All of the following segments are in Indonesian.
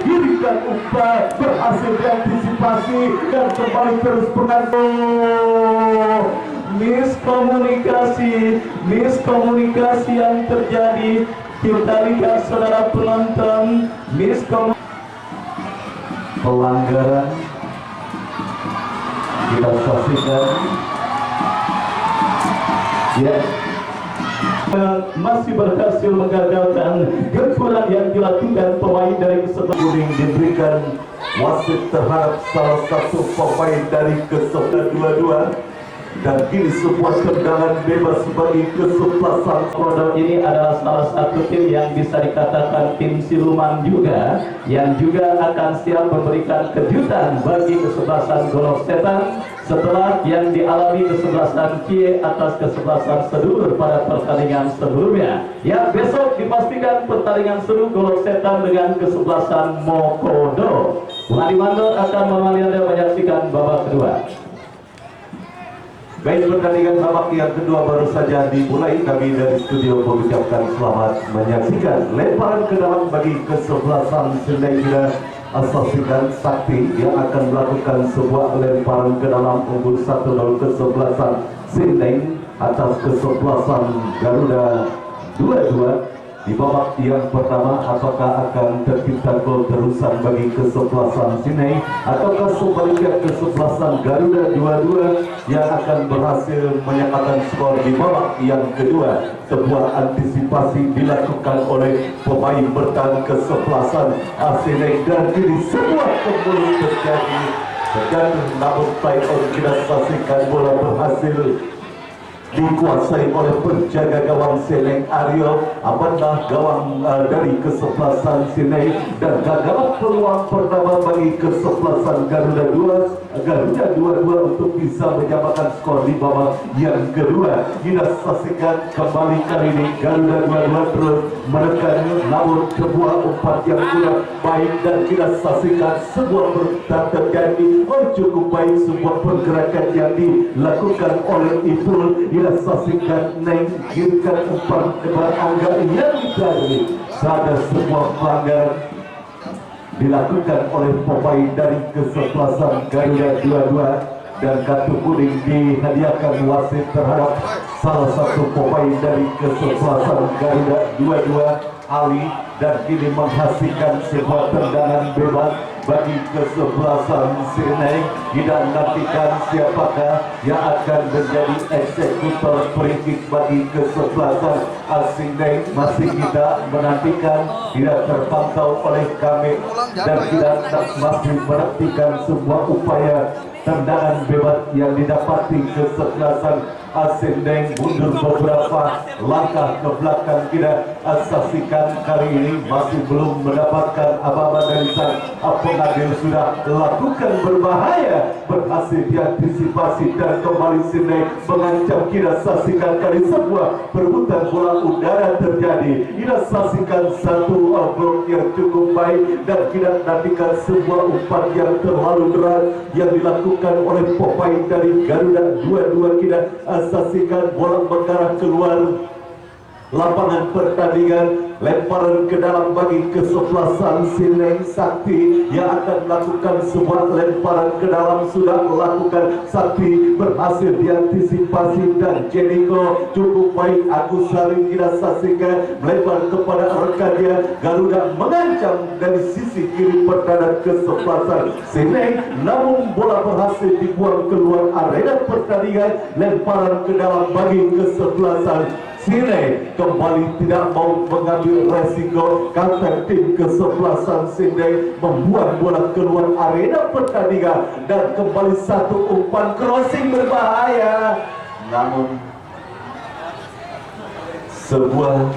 kirikan umpan berhasil diantisipasi dan kembali terus pengantuk. Miskomunikasi yang terjadi. Kita lihat saudara penonton, pelanggaran kita saksikan ya. Masih berhasil mengagalkan gempuran yang dilakukan pemain dari kesebelah kuning, diberikan wasit terhadap salah satu pemain dari kesebelah dua-dua, dan kini sebuah tendangan bebas bagi kesebelasan. Produk ini adalah salah satu tim yang bisa dikatakan tim siluman juga, yang juga akan siap memberikan kejutan bagi kesebelasan Golok Setan setelah yang dialami kesebelasan Kie atas kesebelasan Sedulur pada pertandingan sebelumnya. Ya, besok dipastikan pertandingan seru Golok Setan dengan kesebelasan Mokodo. Bung Adi Mandor akan menemani Anda menyaksikan babak kedua. Baik, pertandingan babak yang kedua baru saja dimulai. Kami dari studio mengucapkan selamat menyaksikan. Lemparan ke dalam bagi kesebelasan Sendai Asasikan Sakti yang akan melakukan sebuah lemparan ke dalam unggul 1-0 kesebelasan Sendai atas kesebelasan Garuda 2-2. Di babak yang pertama, apakah akan tercipta gol terusan bagi kesebelasan Sindai ataukah sebaliknya kesebelasan Garuda 2-2 yang akan berhasil menyamakan skor di babak yang kedua? Sebuah antisipasi dilakukan oleh pemain bertahan kesebelasan Sindai, dan kini sebuah kembali terjadi, dan namun play-on kita saksikan bola berhasil dikuasai oleh penjaga gawang Seneng Aryo, apakah gawang dari kesebelasan Sinei, dan gagal peluang pertama bagi kesebelasan Garuda 2 untuk bisa menyamakan skor di babak yang kedua. Kita saksikan kembali kali ini Garuda 2 terus menekan, namun sebuah umpan yang kurang baik, dan kita saksikan sebuah terjadi cukup baik, sebuah pergerakan yang dilakukan oleh Ipul. Kita saksikan mengirimkan umpan berangga yang dari ada sebuah pelanggaran dilakukan oleh pemain dari kesebelasan Garuda 2-2, dan kartu kuning dihadiahkan wasit terhadap salah satu pemain dari kesebelasan Garuda 2-2, Ali, dan kini menghasilkan sebuah tendangan bebas bagi kesebelasan Sinei. Kita nantikan siapakah yang akan menjadi eksekutor free kick bagi kesebelasan Sinei. Masih kita menantikan, tidak terpantau oleh kami, dan kita masih menantikan sebuah upaya tendangan bebas yang didapati kesebelasan Sinei. Mundur beberapa langkah ke belakang, kita saksikan kali ini masih belum mendapatkan apa-apa dari sang pengadil. Sudah lakukan berbahaya, berhasil diantisipasi, dan kembali Sinei mengancam. Kita saksikan kali sebuah perebutan bola udara terjadi. Kita saksikan satu blok yang cukup baik, dan kita nantikan sebuah umpan yang terlalu berat yang dilakukan oleh pemain dari Garuda 2-2. Kita saksikan bola mengarah keluar lapangan pertandingan. Lemparan ke dalam bagi kesebelasan Sinei Sakti yang akan melakukan sebuah lemparan ke dalam. Sudah melakukan Sakti, berhasil diantisipasi, dan Jeniko cukup baik. Agus Salim kita saksikan melebar kepada rekannya. Garuda mengancam dari sisi kiri pertahanan kesebelasan Sinei, namun bola berhasil dibuang keluar arena pertandingan. Lemparan ke dalam bagi kesebelasan Sinei, kembali tidak mau mengambil resiko. Kata tim kesebelasan Sinei membuat bola keluar arena pertandingan, dan kembali satu umpan crossing berbahaya, namun sebuah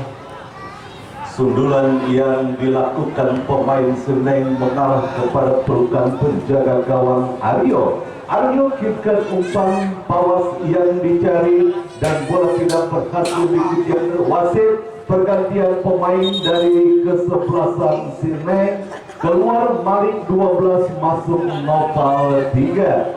sundulan yang dilakukan pemain Sinei mengarah kepada pelukan penjaga gawang Aryo. Aryo kirimkan umpan pawas yang dicari, dan bola tidak berhasil dikejar. Wasit pergantian pemain dari kesebelasan Sinei, keluar Malik 12, masuk Nopal 3.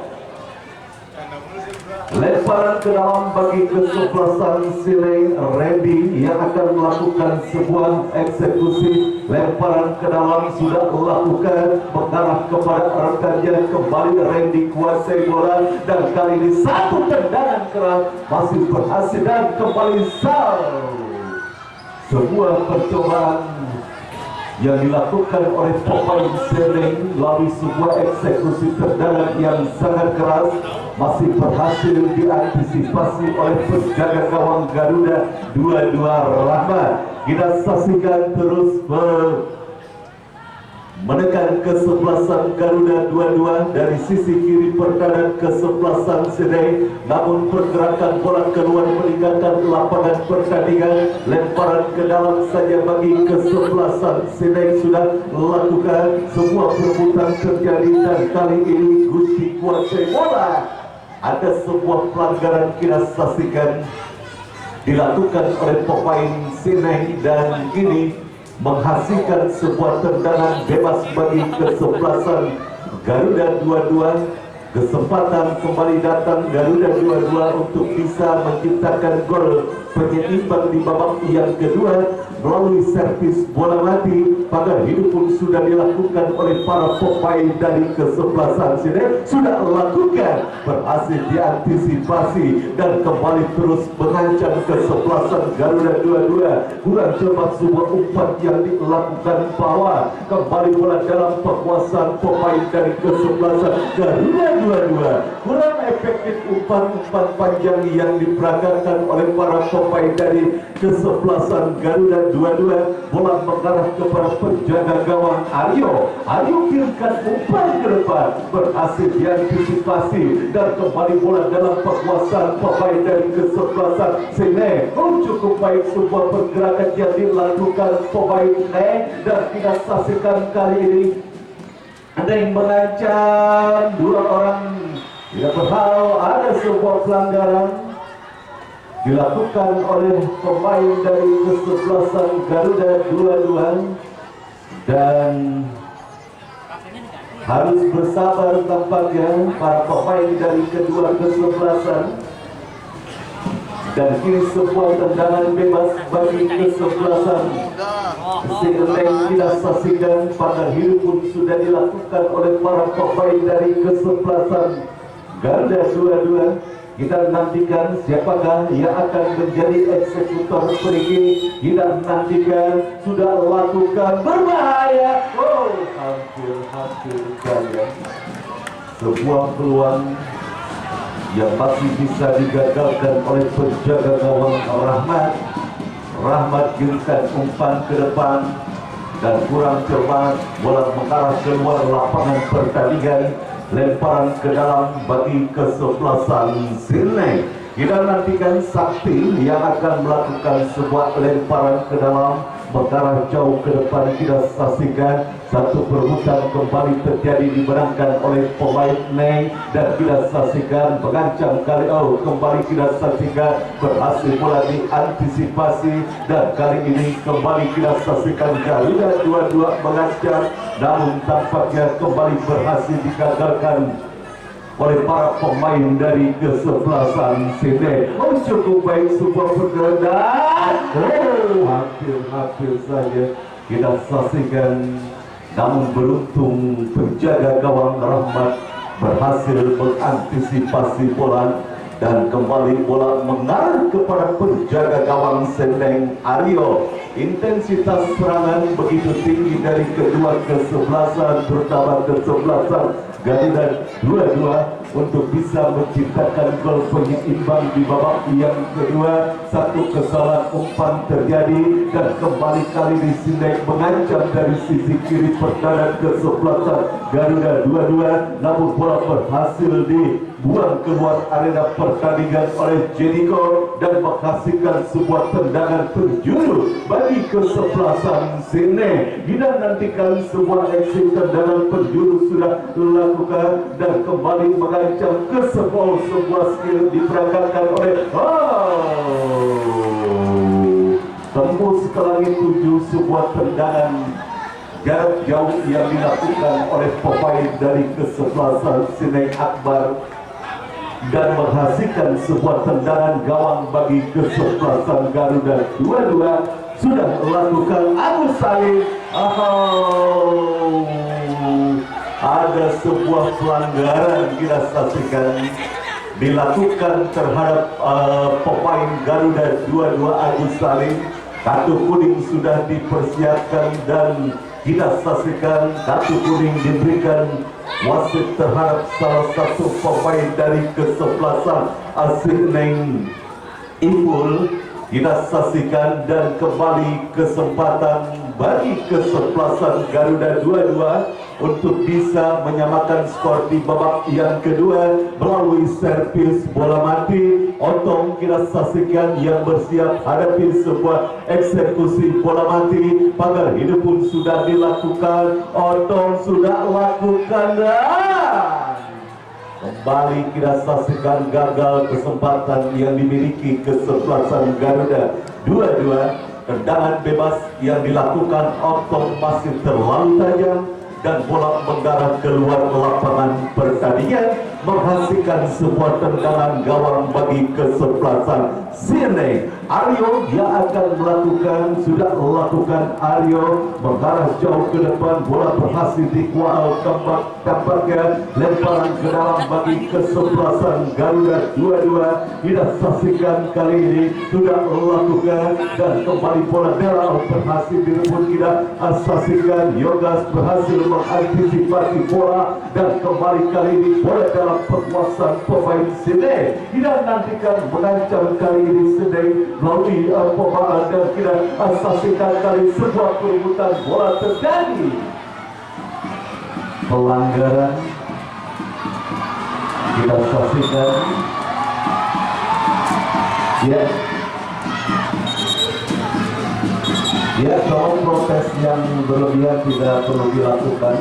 Lemparan ke dalam bagi kesebelasan Sile Randy yang akan melakukan sebuah eksekusi. Lemparan ke dalam sudah dilakukan, mengarah kepada rekannya. Kembali Randy kuasai bola dan kali ini satu tendangan keras masih berhasil dan kembali sal. Sebuah percobaan yang dilakukan oleh pemain Sele melalui sebuah eksekusi tendangan yang sangat keras masih berhasil diantisipasi oleh penjaga gawang Garuda 22 Rahmat. Kita saksikan terus menekan kesebelasan Garuda 22 dari sisi kiri pertahanan kesebelasan Sele, namun pergerakan bola keluar meninggalkan lapangan pertandingan. Lemparan ke dalam saja bagi kesebelasan Sele sudah melakukan sebuah perebutan terjadi dan kali ini Gusti kuasai bola. Ada sebuah pelanggaran kita saksikan dilakukan oleh pemain Sele dan ini menghasilkan sebuah tendangan bebas bagi kesebelasan Garuda 22. Kesempatan kembali datang Garuda 22 untuk bisa menciptakan gol penyeimbang di babak yang kedua melalui servis bola mati. Pada hidup pun sudah dilakukan oleh para pemain dari kesebelasan sini, sudah lakukan, berhasil diantisipasi dan kembali terus mengancam kesebelasan Garuda 22. Kurang cepat sebuah umpan yang dilakukan bawah, kembali bola dalam penguasaan pemain dari kesebelasan Garuda 22. Kurang efektif umpan-umpan panjang yang diperagakan oleh para pemain dari kesebelasan Garuda 22. Bola mengarah kepada penjaga gawang Aryo. Aryo kirimkan umpan ke depan, berhasil diantisipasi dan kembali bola dalam penguasaan pemain dari kesebelasan Sene. Cukup baik sebuah pergerakan yang dilakukan pemain dan kita saksikan kali ini ada yang mengancam dua orang. Tidak berhal, ada sebuah pelanggaran dilakukan oleh pemain dari kesebelasan Garuda 22 dan harus bersabar tampaknya para pemain dari kedua kesebelasan. Dan kini sebuah tendangan bebas bagi kesebelasan Sile. Kita saksikan pada hidup pun sudah dilakukan oleh para pemain dari kesebelasan Garuda 22. Kita nantikan siapakah yang akan menjadi eksekutor free. Kita nantikan, sudah lakukan, berbahaya. Oh, hampir saja sebuah peluang yang masih bisa digagalkan oleh penjaga gawang Rahmat kirimkan umpan ke depan dan kurang cermat, bola mengarah keluar lapangan pertandingan. Lemparan ke dalam bagi kesebelasan Sile. Kita nantikan Sakti yang akan melakukan sebuah lemparan ke dalam mengarah jauh ke depan. Kita saksikan satu perebutan kembali terjadi dimenangkan oleh pemain Neng dan kita saksikan mengancam kali kembali kita saksikan berhasil bola diantisipasi dan kali ini kembali kita saksikan Garuda 22 mengancam, namun tampaknya kembali berhasil digagalkan oleh para pemain dari kesebelasan Sile. Cukup baik sebuah pergerakan, hampir saja kita saksikan, namun beruntung penjaga gawang Rahmat berhasil mengantisipasi bola dan kembali bola mengarah kepada penjaga gawang Sendeng Aryo. Intensitas serangan begitu tinggi dari kedua kesebelasan, terutama kesebelasan Garuda 22 untuk bisa menciptakan gol penyeimbang di babak yang kedua. Satu kesalahan umpan terjadi dan kembali kali ini Sindek mengancam dari sisi kiri pertahanan kesebelasan Garuda 22, namun bola berhasil dibuang keluar arena pertandingan oleh Jeniko dan menghasilkan sebuah tendangan penjuru bagi kesebelasan Sine. Kita nantikan sebuah aksi tendangan penjuru sudah dilakukan dan kembali mengancam ke sebuah skill diperagakan oleh tembus ke langit tujuh, sebuah tendangan jarak jauh yang dilakukan oleh pemain dari kesebelasan Sine Akbar. dan menghasilkan sebuah tendangan gawang bagi kesebelasan Garuda. Dua-dua sudah melakukan Agus Salim. Ada sebuah pelanggaran kita saksikan dilakukan terhadap pemain Garuda 22 Agus Salim. Kartu kuning sudah dipersiapkan dan kita saksikan kartu kuning diberikan wasit terhadap salah satu pemain dari kesebelasan Sydney Ipul. Kita saksikan dan kembali kesempatan bagi kesebelasan Garuda 22 untuk bisa menyamakan skor di babak yang kedua melalui servis bola mati. Otong kita saksikan yang bersiap hadapi sebuah eksekusi bola mati. Pagar hidup pun sudah dilakukan, Otong sudah lakukan kembali kita saksikan gagal kesempatan yang dimiliki kesebelasan Garuda 22. Tendangan bebas yang dilakukan Otong masih terlalu tajam dan bola mengarah keluar lapangan pertandingan, menghasilkan sebuah tendangan gawang bagi kesebelasan Sydney. Aryo yang akan melakukan, sudah melakukan. Aryo mengarah jauh ke depan, bola berhasil dikuasai tampaknya lemparan ke dalam bagi kesebelasan Garuda 22. Kita saksikan kali ini sudah melakukan dan kembali bola dalam berhasil direbut. Kita saksikan Yogas berhasil mengantisipasi bola dan kembali kali ini bola dalam penguasaan pemain Sydney. Kita nantikan mengancam kali ini Sydney melalui pemain dan kita saksikan kali sebuah perebutan bola terjadi. Pelanggaran kita saksikan kalau protes yang berlebihan tidak perlu dilakukan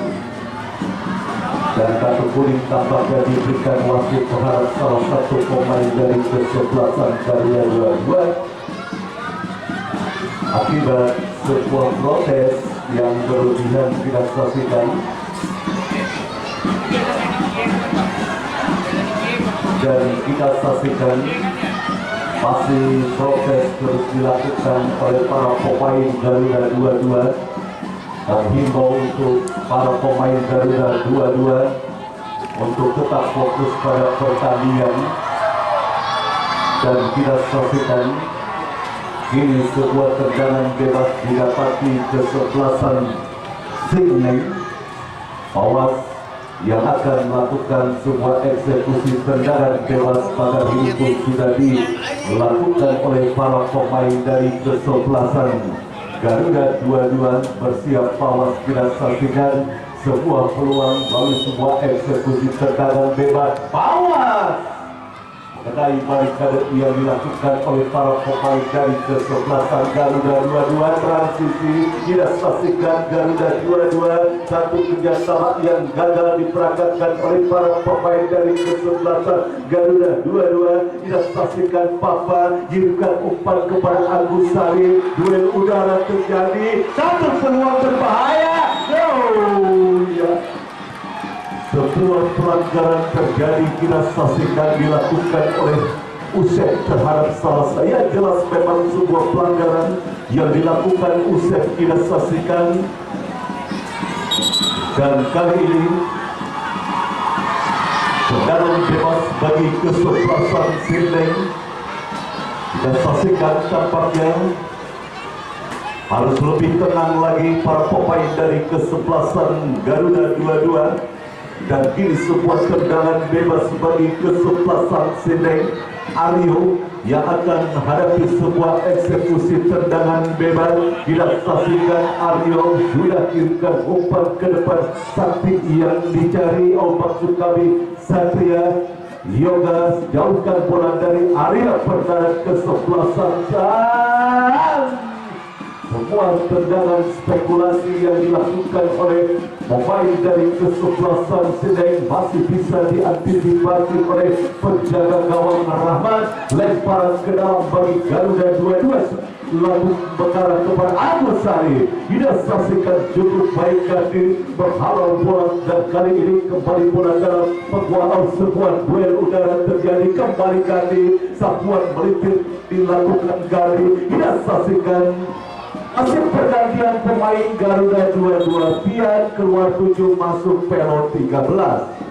dan kartu kuning tampaknya diberikan wasit terhadap salah satu pemain dari kesebelasan Garuda 22 akibat sebuah protes yang berlebihan kita saksikan. Dan kita saksikan masih proses terus dilakukan oleh para pemain Garuda 22 dan himbau untuk para pemain Garuda 22 untuk tetap fokus pada pertandingan. Dan kita saksikan ini sebuah tendangan bebas didapati kesebelasan Sydney. Awas yang akan melakukan sebuah eksekusi tendangan bebas pada ini sudah dilakukan oleh para pemain dari kesebelasan Garuda 22 bersiap. Awas kita saksikan sebuah peluang melalui sebuah eksekusi tendangan bebas. Awas mengenai barikade yang dilakukan oleh para pemain dari kesebelasan Garuda 22. Transisi kita saksikan Garuda 22, satu kerjasama yang gagal diperagakan oleh para pemain dari kesebelasan Garuda 22. Kita saksikan Papa giringkan umpan kepada Agus Salim. Duel udara terjadi, satu peluang berbahaya. Sebuah pelanggaran terjadi kita saksikan dilakukan oleh Usep terhadap salah saya. Jelas memang sebuah pelanggaran yang dilakukan Usep kita saksikan. Dan kali ini tendangan bebas bagi kesebelasan Sydney. Kita saksikan tampaknya harus lebih tenang lagi para pemain dari kesebelasan Garuda 22. Dan kini sebuah tendangan bebas bagi kesebelasan Sydney. Aryo yang akan menghadapi sebuah eksekusi tendangan bebas. Kita saksikan Aryo sudah kirimkan umpan ke depan. Sakti yang dicari ombak Sukabi Satria. Yoga jauhkan bola dari area pertahanan kesebelasan dan semua tendangan spekulasi yang dilakukan oleh pemain dari kesebelasan Sindai masih bisa diantisipasi oleh penjaga gawang Rahmat. Lemparan ke dalam bagi Garuda dua-dua, lalu mengarah kepada Agus Sari. Tidak saksikan cukup baik kaki berhalau bola, dan kali ini kembali bola dalam penguasaan. Sebuah duel udara terjadi kembali kaki, sapuan melipir dilakukan kali. Tidak saksikan hasil pergantian pemain Garuda 22, Pian keluar 7 masuk Pelot 13.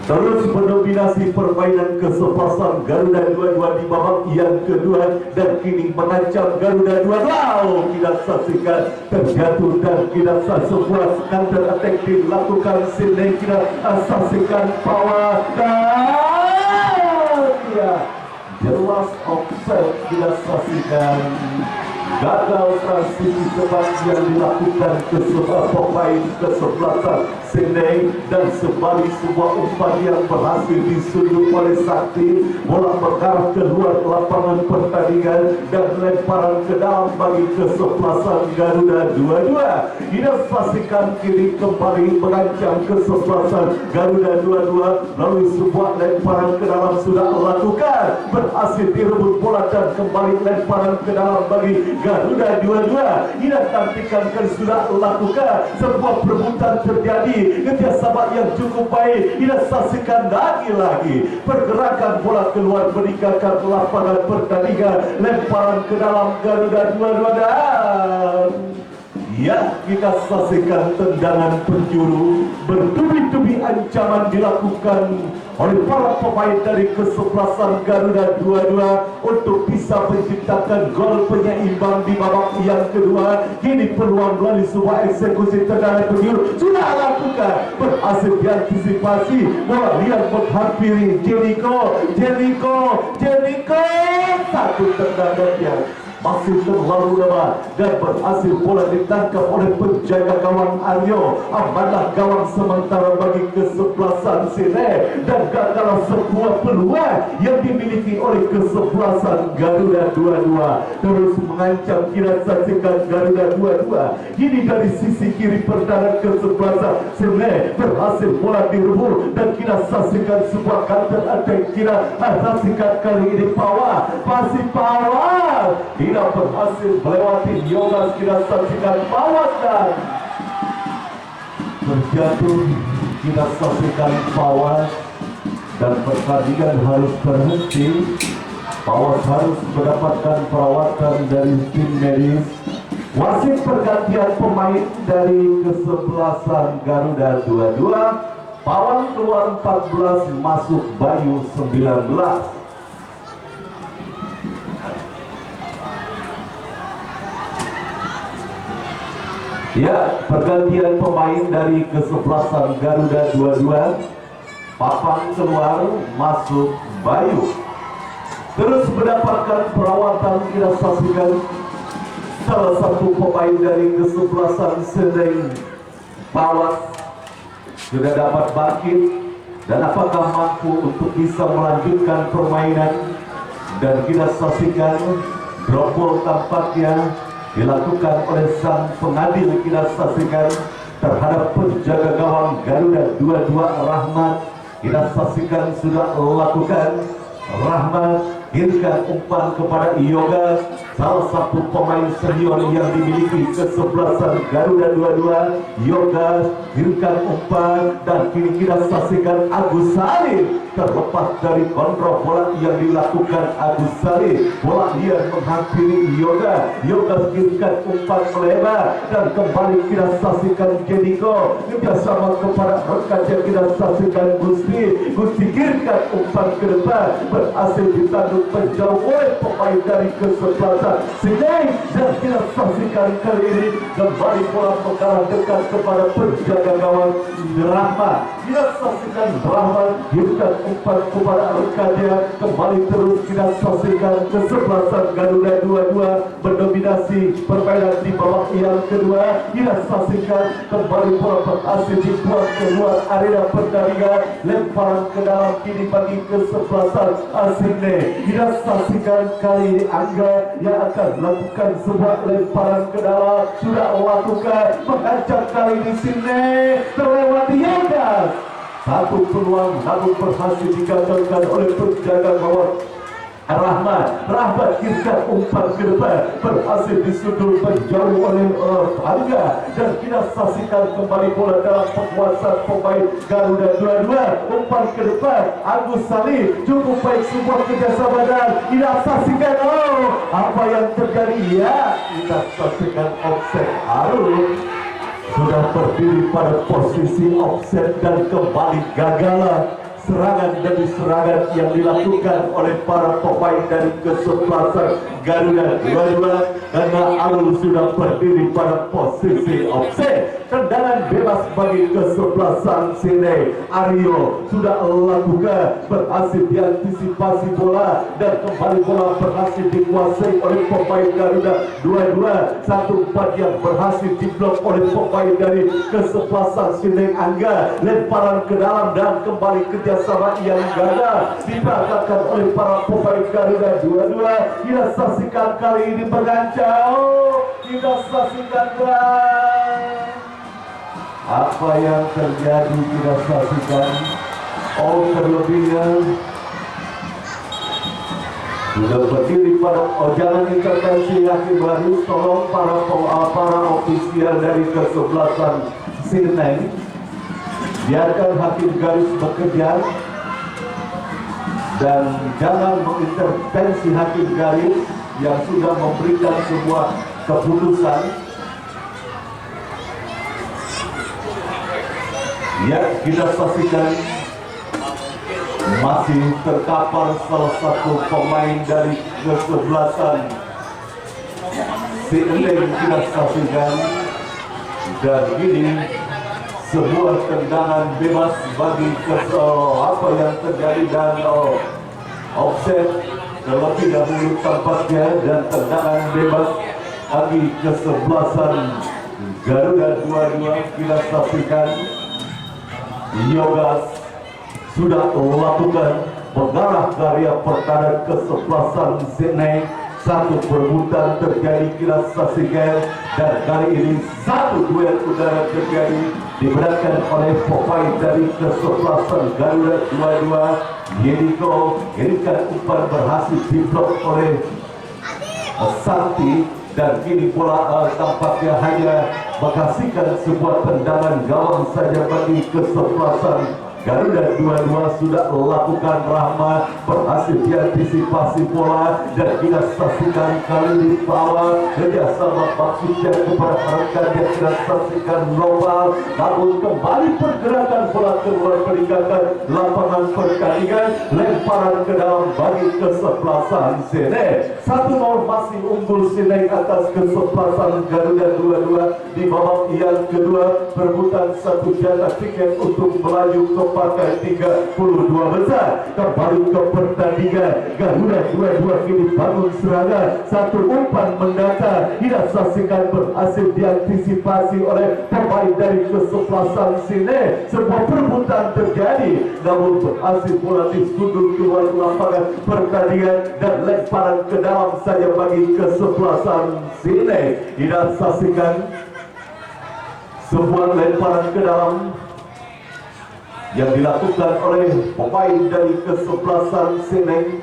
Terus mendominasi permainan kesebelasan Garuda 22 di babak yang kedua, dan kini mengancam Garuda 22. Tidak saksikan terjatuh dan tidak sebuah counter attack dilakukan Sindai. Tidak saksikan power dan jelas offside. Tidak saksikan gagal transisi cepat yang dilakukan ke sebuah pemain kesebelasan Sindai, dan sebalik sebuah umpan yang berhasil disundul oleh Sakti. Bola mengarah keluar lapangan pertandingan dan lemparan ke dalam bagi kesebelasan Garuda 22. Tidak saksikan kiri kembali mengancam kesebelasan Garuda 22 melalui sebuah lemparan ke dalam sudah lakukan, berhasil direbut bola dan kembali lemparan ke dalam bagi Garuda 22. Tidak nantikan sudah lakukan, sebuah perebutan terjadi, kerjasama yang cukup baik. Tidak saksikan lagi pergerakan bola keluar meninggalkan lapangan pertandingan, lemparan ke dalam Garuda 22 dan kita saksikan tendangan penjuru. Bertubi-tubi ancaman dilakukan oleh para pemain dari kesebelasan Garuda 22 untuk bisa menciptakan gol penyeimbang di babak yang kedua. Kini peluang melalui sebuah eksekusi tendangan penjuru sudah lakukan, berhasil diantisipasi. Bola liar menghampiri Jericho, satu tendangan yang masih terlalu lemah dan berhasil bola ditangkap oleh penjaga gawang Aryo. Amanah gawang sementara bagi kesebelasan Sindai, dan gagal sebuah peluang yang dimiliki oleh kesebelasan Garuda 22. Terus mengancam, kita saksikan Garuda 22 kini dari sisi kiri pertahanan kesebelasan Sindai, berhasil bola direbut dan kita saksikan sebuah counter attack. Kita saksikan kali ini masih power tidak berhasil melewati Yogas. Kita saksikan Pawas dan terjatuh. Kita saksikan Pawas dan pertandingan harus berhenti. Pawas harus mendapatkan perawatan dari tim medis. Wasit pergantian pemain dari kesebelasan Garuda 22. Pawan keluar 14 masuk Bayu 19. Pergantian pemain dari kesebelasan Garuda 22. Papan keluar masuk Bayu. Terus mendapatkan perawatan. Kita saksikan salah satu pemain dari kesebelasan Sindai, Pawas, sudah dapat bangkit dan apakah mampu untuk bisa melanjutkan permainan. Dan kita saksikan drop ball tampaknya dilakukan oleh sang pengadil. Kita saksikan terhadap penjaga gawang Garuda 22 Rahmat. Kita saksikan sudah lakukan. Rahmat kirimkan umpan kepada Yoga, salah satu pemain senior yang dimiliki kesebelasan Garuda 22. Yoga kirimkan umpan dan kini kita saksikan Agus Sari terlepas dari kontrol bola yang dilakukan Agus Sari. Bola liar menghampiri Yoga. Yoga kirimkan umpan melebar dan kembali kita saksikan Jericho kerjasama kepada rekannya. Kita saksikan Gusti kirimkan umpan ke depan, berhasil ditanduk menjauh oleh pemain dari kesebelasan kesebelasan Sineng, dan kita saksikan kali ini kembali bola mengarah dekat kepada penjaga gawang Rahmat. Kita saksikan Rahmat hingga umpan kepada rekannya, kembali terus kita saksikan kesebelasan Garuda 22 mendominasi permainan di babak yang kedua. Kita saksikan kembali bola berhasil dibuat keluar area pertandingan, lemparan ke dalam kini bagi kesebelasan Sine. Kita saksikan kali ini Angga yang akan melakukan sebuah lemparan ke dalam, sudah lakukan mengajak kali ini Sine terlewati Yoga. Satu peluang namun berhasil digagalkan oleh penjaga gawang Rahmat kisah umpan ke depan berhasil disundul menjauh oleh Angga, dan kita saksikan kembali bola dalam penguasaan pemain Garuda 22. Umpan ke depan Agus Salim, cukup baik sebuah kerjasama dan kita saksikan apa yang terjadi ya, kita saksikan offset Arul sudah berdiri pada posisi offset dan kembali gagal serangan demi serangan yang dilakukan oleh para pemain dari kesebelasan Garuda 22 karena Arul sudah berdiri pada posisi offset. Tendangan bebas bagi kesebelasan Sine. Aryo sudah lakukan, berhasil diantisipasi bola dan kembali bola berhasil dikuasai oleh pemain Garuda 22. Satu umpan yang berhasil diblok oleh pemain dari kesebelasan Sine Angga, lemparan ke dalam dan kembali kerjasama yang gagal dibatalkan oleh para pemain Garuda 22. Kita saksikan kali ini bergancang, kita saksikan apa yang terjadi, kita saksikan. Terlebihnya sudah berdiri pada jangan intervensi hakim baru. Tolong para ofisial dari kesebelasan Sineng, biarkan hakim garis bekerja dan jangan mengintervensi hakim garis yang sudah memberikan sebuah keputusan. Ya, kita saksikan masih terkapar salah satu pemain dari kesebelasan Sineng, kita saksikan, dan ini sebuah tendangan bebas bagi apa yang terjadi dan offset terlebih dahulu tampaknya, dan tendangan bebas bagi kesebelasan Garuda 22. Kita saksikan Yogas sudah melakukan mengarah ke area pertahanan kesebelasan Sineng. Satu perebutan terjadi, kita saksikan, dan kali ini satu duel udara terjadi dimenangkan oleh pemain dari kesebelasan Garuda 22. Yeniko irikan umpan berhasil diblok oleh Santi, dan kini bola tampaknya hanya menghasilkan sebuah tendangan gawang saja bagi kesebelasan Garuda 22. Sudah lakukan Rahmat, berhasil diantisipasi bola, dan kita saksikan kali ini bawah kerjasama maksudnya kepada rekannya. Kita saksikan global, namun kembali pergerakan bola keluar meninggalkan lapangan pertandingan, lemparan ke dalam bagi kesebelasan Sine. 1-0 masih unggul Sine atas kesebelasan Garuda 22 di babak yang kedua. Perebutan satu jatah tiket untuk melaju ke partai 32 besar. Kembali ke pertandingan, Garuda 22 kini bangun serangan, satu umpan mendata tidak saksikan berhasil diantisipasi oleh pemain dari kesebelasan Sine. Sebuah perebutan terjadi, namun berhasil bola disundul keluar lapangan pertandingan dan lemparan ke dalam saja bagi kesebelasan Sine. Tidak saksikan sebuah lemparan ke dalam yang dilakukan oleh pemain dari kesebelasan Sineng.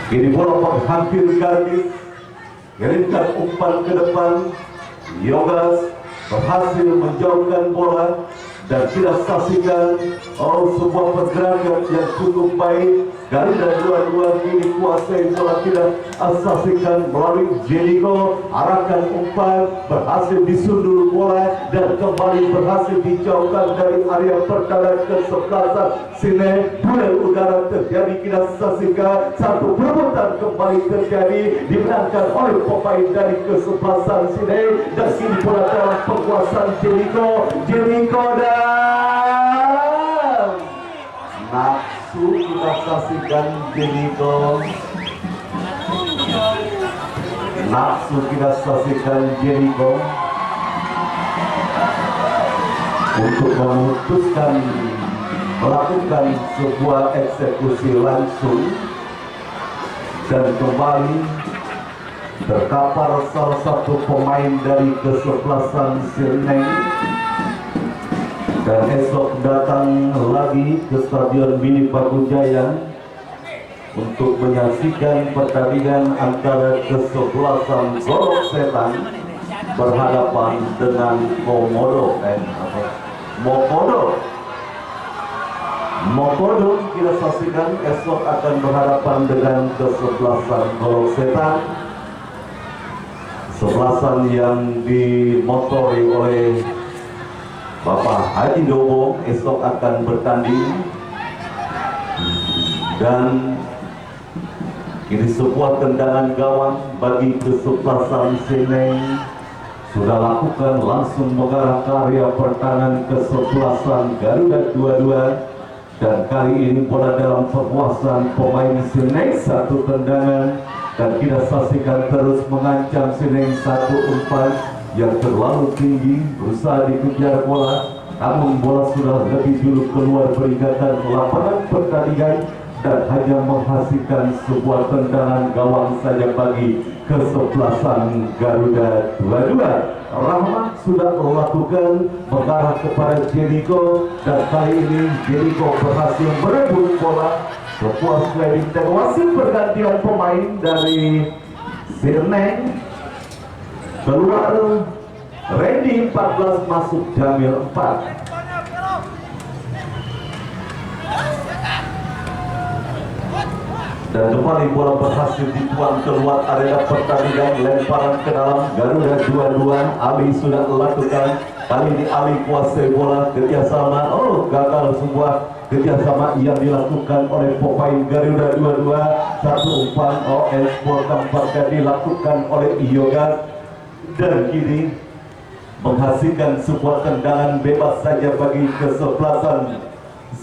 Kini bola hampir garis, kirimkan umpan ke depan. Yogas berhasil menjauhkan bola dan kita saksikan sebuah pergerakan yang cukup baik Garuda dua-dua kini kuasai bola, tidak asasikan melalui Jericho, arahkan umpan, berhasil disundul bola dan kembali berhasil dijauhkan dari area pertahanan kesebelasan Sine. Duel udara terjadi, kita saksikan satu perebutan kembali terjadi, dimenangkan oleh pemain dari kesebelasan Sine dan kini bola dalam penguasaan Jericho dan nafsu kita saksikan Jericho. Nafsu kita saksikan Jericho untuk memutuskan melakukan sebuah eksekusi langsung dan kembali terkapar salah satu pemain dari kesebelasan Sirneng. Dan esok datang lagi ke Stadion Mini Pagujaya untuk menyaksikan pertandingan antara kesebelasan Golok Setan berhadapan dengan Mokodo kita saksikan esok akan berhadapan dengan kesebelasan Golok Setan, kesebelasan yang dimotori oleh Bapak Haji Dobo. Esok akan bertanding dan ini sebuah tendangan gawang bagi kesebelasan Sine. Sudah lakukan langsung mengarah ke area pertahanan kesebelasan Garuda dua-dua, dan kali ini bola dalam penguasaan pemain Sine. Satu tendangan dan kita saksikan terus mengancam Sine. Satu umpan yang terlalu tinggi, berusaha dikejar bola, namun bola sudah lebih dulu keluar peringatan lapangan pertandingan dan hanya menghasilkan sebuah tendangan gawang saja bagi kesebelasan Garuda dua-dua. Rahmat sudah melakukan mengarah kepada Jericho dan kali ini Jericho berhasil merebut bola. Sebuah sliding dan wasit pergantian pemain dari Sirneng. Keluar Randy 14, masuk Jamil 4. Dan kembali bola berhasil dituang keluar area pertandingan, lemparan ke dalam. Garuda dua-dua, Ali sudah melakukan. Kali ini Ali kuasai bola, kerjasama. Gagal sebuah kerjasama yang dilakukan oleh pemain Garuda dua-dua. Satu umpan ekspor tampaknya dilakukan oleh Yoga dan kini menghasilkan sebuah tendangan bebas saja bagi kesebelasan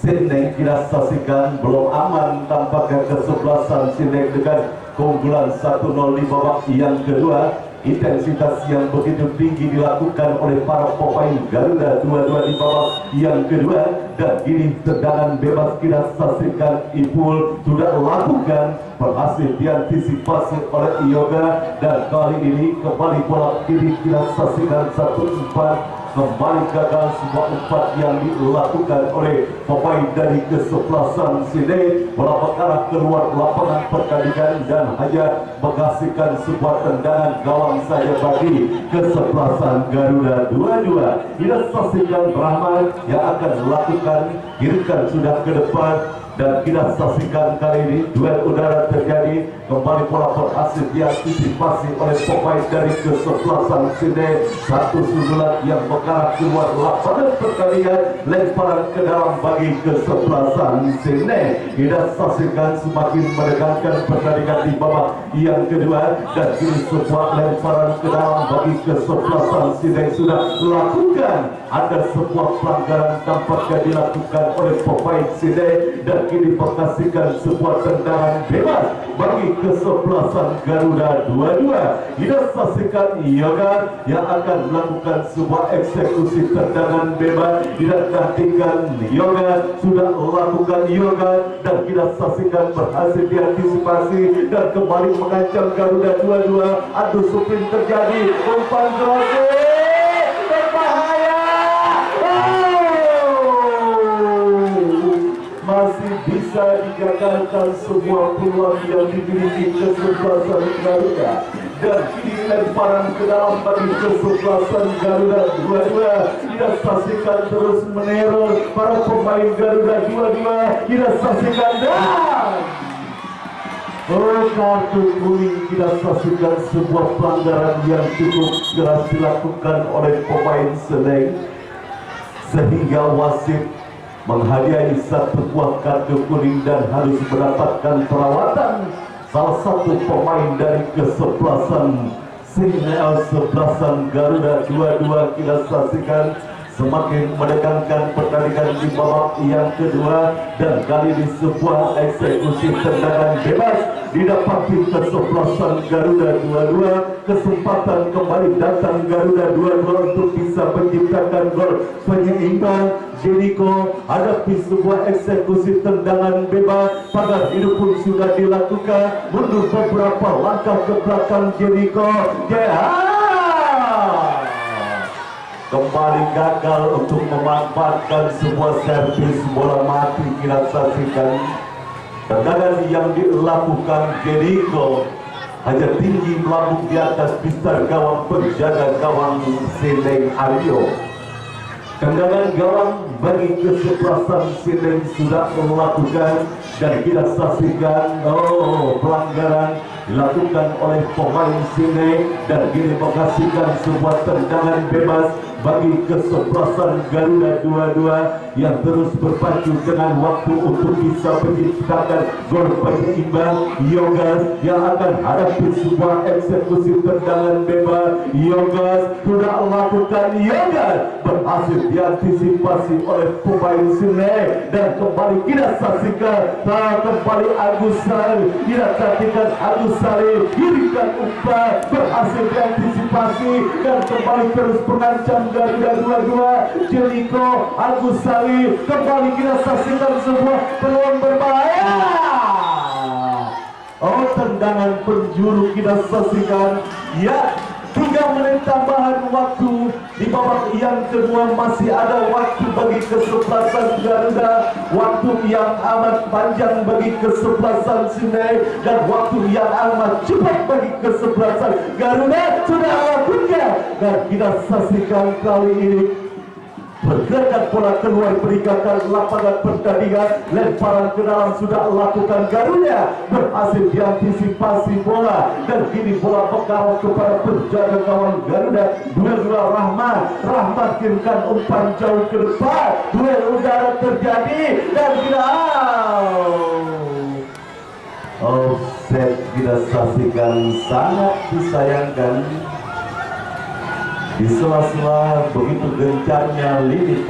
Sine. Kita saksikan belum aman tampaknya kesebelasan Sine dengan keunggulan 1-0 di babak yang kedua. Intensitas yang begitu tinggi dilakukan oleh para pemain Garuda dua-dua di babak yang kedua, dan kini tendangan bebas kita saksikan Ipul sudah lakukan, berhasil diantisipasi oleh Yoga, dan kali ini kembali bola kiri kita saksikan satu umpan, kembali gagal sebuah umpan yang dilakukan oleh pemain dari kesebelasan Sine. Bola mengarah keluar lapangan pertandingan dan hanya menghasilkan sebuah tendangan gawang saja bagi kesebelasan Garuda dua-dua. Kita saksikan Rahmat yang akan melakukan girikan sudah ke depan, dan kita saksikan kali ini duel udara terjadi. Kembali bola berhasil diantisipasi oleh pemain dari kesebelasan Sine. Satu sundulan yang mengarah keluar lapangan pertandingan, lemparan ke dalam bagi kesebelasan Sine. Kita saksikan semakin menegangkan pertandingan di babak yang kedua, dan kini sebuah lemparan ke dalam bagi kesebelasan Sine sudah lakukan. Ada sebuah pelanggaran tampaknya dilakukan oleh pemain Sine, dan kini menghasilkan sebuah tendangan bebas bagi kesebelasan Garuda dua-dua. Kita saksikan Yoga yang akan melakukan sebuah eksekusi tendangan bebas. Kita nantikan Yoga sudah melakukan Yoga, dan kita saksikan berhasil diantisipasi dan kembali mengancam Garuda dua-dua. Adu supin terjadi, umpan terakhir berbahaya. Masih bisa digagalkan sebuah peluang yang dimiliki kesebelasan Garuda, dan kini lemparan ke dalam bagi kesebelasan Garuda dua-dua. Kita saksikan terus meneror para pemain Garuda dua-dua. Kita saksikan dan Oh, kartu kuning kita saksikan sebuah pelanggaran yang cukup keras dilakukan oleh pemain Slank, sehingga wasit menghadiahi satu buah kartu kuning dan harus mendapatkan perawatan salah satu pemain dari kesebelasan sebelasan Garuda. Dua-dua kita saksikan semakin menekankan pertandingan di babak yang kedua, dan kali ini sebuah eksekusi tendangan bebas didapati kesebelasan Garuda. Dua-dua kesempatan kembali datang Garuda dua-dua untuk bisa menciptakan gol penyeimbang. Jericho hadapi sebuah eksekusi tendangan bebas, pagar hidup pun sudah dilakukan, mundur beberapa langkah ke belakang Jericho. Kembali gagal untuk memanfaatkan sebuah servis bola mati. Kita saksikan tendangan yang dilakukan Jericho hanya tinggi melambung di atas pistar gawang penjaga gawang Slank Aryo. Tendangan gawang bagi kesebelasan Slank sudah melakukan, dan kita saksikan pelanggaran dilakukan oleh pemain Slank, dan kini menghasilkan sebuah tendangan bebas bagi kesebelasan Garuda. Dua-dua yang terus berpacu dengan waktu untuk bisa menciptakan gol penyeimbang. Yogas yang akan hadapi sebuah eksekusi tendangan bebas. Yogas sudah lakukan, Yogas berhasil diantisipasi oleh pemain Slank, dan kembali kita saksikan kembali Agus Salim. Kita saksikan Agus Salim dirikan umpan, berhasil diantisipasi dan kembali terus mengancam Garuda. Dua-dua Jericho, Agus Salim, kembali kita saksikan sebuah peluang berbahaya. Oh, tendangan penjuru kita saksikan. Ya, 3 menit tambahan waktu di babak yang kedua. Masih ada waktu bagi kesebelasan Garuda, waktu yang amat panjang bagi kesebelasan Slank, dan waktu yang amat cepat bagi kesebelasan Garuda. Sudah lakukan, dan kita saksikan kali ini pergerakan bola keluar perikatan lapangan pertandingan. Lemparan ke dalam sudah lakukan Garuda, berhasil diantisipasi bola, dan kini bola mengarah kepada penjaga gawang Garuda. Dua-dua Rahmat kirimkan umpan jauh ke depan. Duel udara terjadi, dan kita offset. Kita saksikan, sangat disayangkan di sela-sela begitu gencarnya lini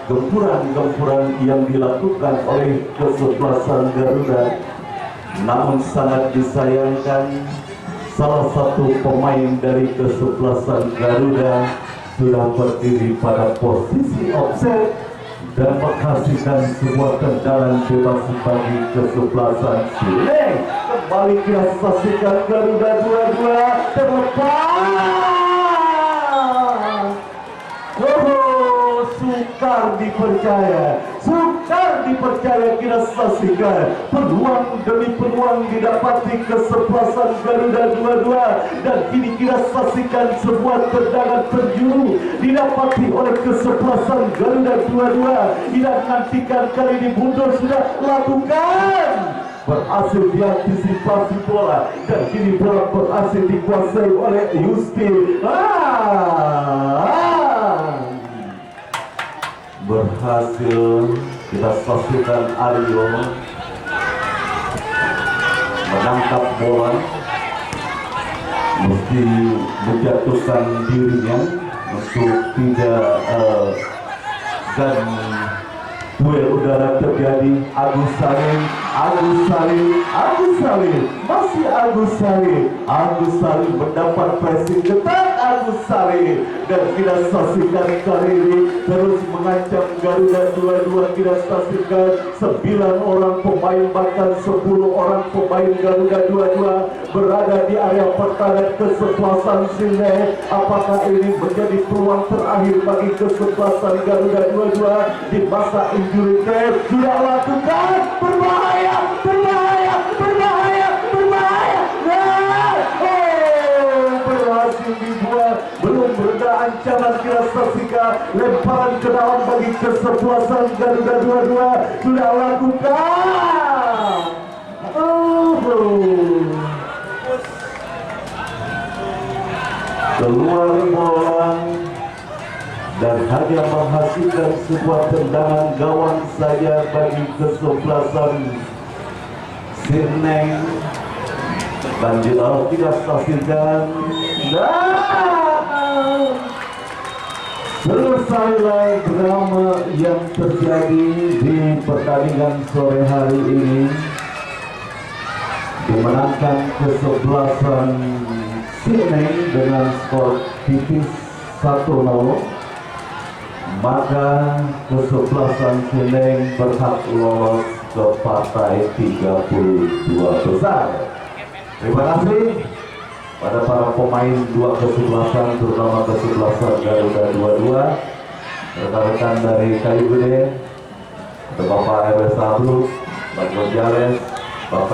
gempuran yang dilakukan oleh kesebelasan Garuda. Namun sangat disayangkan, salah satu pemain dari kesebelasan Garuda sudah berdiri pada posisi offset dan menghasilkan sebuah tendangan bebas bagi kesebelasan Slank. Kembali kita saksikan Garuda dua-dua terlepas. Sukar dipercaya kita saksikan peluang demi peluang didapati kesebelasan Garuda dua-dua, dan kini kita saksikan sebuah tendangan penjuru didapati oleh kesebelasan Garuda dua-dua. Kita nantikan kali ini mundur sudah lakukan, berhasil diantisipasi bola, dan kini bola berhasil dikuasai oleh Yuski. Berhasil kita saksikan Aryo menangkap bola, mesti menjatuhkan dirinya untuk tidak dan duel udara terjadi. Agus Salim, masih Agus Salim mendapat pressing ketat. Agus Salim, dan kita saksikan kali ini terus mengancam Garuda dua-dua. Kita saksikan 9 orang pemain bahkan 10 orang pemain Garuda dua-dua berada di area pertahanan kesebelasan Slank. Apakah ini menjadi peluang terakhir bagi kesebelasan Garuda dua-dua di masa injury time? Sudah lakukan, berbahaya. Berhasil dibuat, belum berada ancaman. Kita saksikan lemparan ke dalam bagi kesebelasan Garuda dua-dua. Sudah lakukan, Keluar bola dan hanya menghasilkan sebuah tendangan gawang saja bagi kesebelasan Sirneng. Banjir tidak hasilkan dan selesailah drama yang terjadi di pertandingan sore hari ini, dimenangkan kesebelasan Sirneng dengan skor tipis 1-0. Maka kesebelasan Sirneng berhak lolos ke partai 32 besar. Terima kasih pada para pemain dua kesebelasan, terutama kesebelasan Garuda 22, rekan-rekan dari Kayu Gede, Bapak RW Sabrus, Pak Gonjales,